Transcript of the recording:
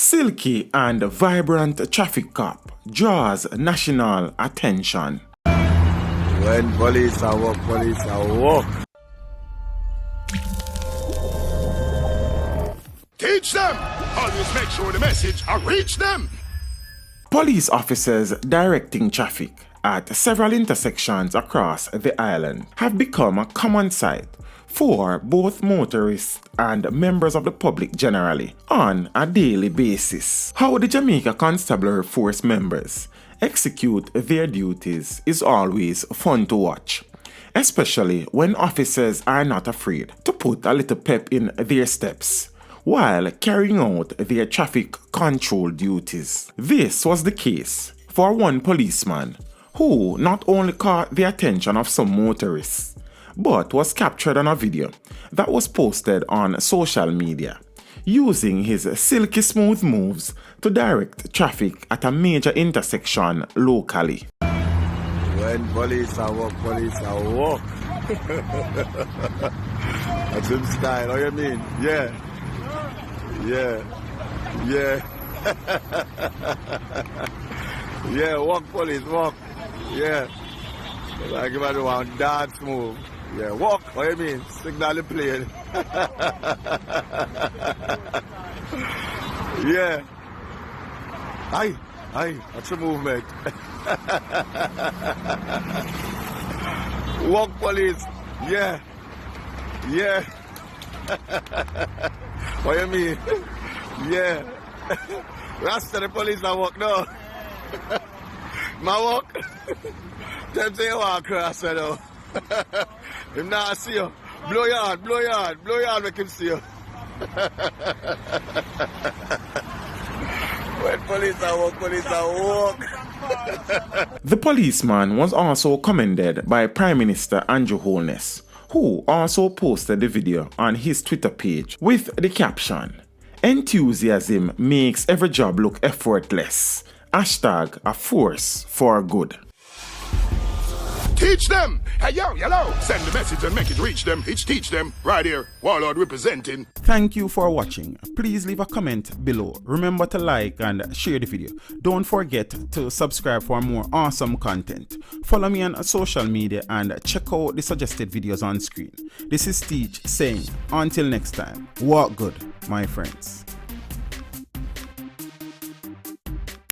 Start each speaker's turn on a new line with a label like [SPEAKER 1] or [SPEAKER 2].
[SPEAKER 1] Silky and vibrant traffic cop draws national attention.
[SPEAKER 2] When police are walk,
[SPEAKER 3] Teach them! Always make sure the message I reach them!
[SPEAKER 1] Police officers directing traffic at several intersections across the island have become a common sight for both motorists and members of the public generally on a daily basis. How the Jamaica Constabulary Force members execute their duties is always fun to watch, especially when officers are not afraid to put a little pep in their steps while carrying out their traffic control duties. This was the case for one policeman who not only caught the attention of some motorists, but was captured on a video that was posted on social media, using his silky smooth moves to direct traffic at a major intersection locally.
[SPEAKER 2] when police are walk. That's him style, what you mean? Yeah. Yeah, walk police, walk. Yeah. Like if I do one dance move. Yeah, walk, what you mean? Signal the plane. Yeah. Aye, that's a movement. Walk police. Yeah. What you mean? Yeah. Rasta the police I walk now. My walk. Them say you walk across I know. Him not see you. Blow yard, make him see you. When police are walk.
[SPEAKER 1] The policeman was also commended by Prime Minister Andrew Holness, who also posted the video on his Twitter page with the caption, "Enthusiasm makes every job look effortless. Hashtag a force for good."
[SPEAKER 3] Teach them! Hey, yo, hello! Send the message and make it reach them. It's teach them. Right here, Warlord representing.
[SPEAKER 1] Thank you for watching. Please leave a comment below. Remember to like and share the video. Don't forget to subscribe for more awesome content. Follow me on social media and check out the suggested videos on screen. This is Teach saying, until next time, walk good, my friends.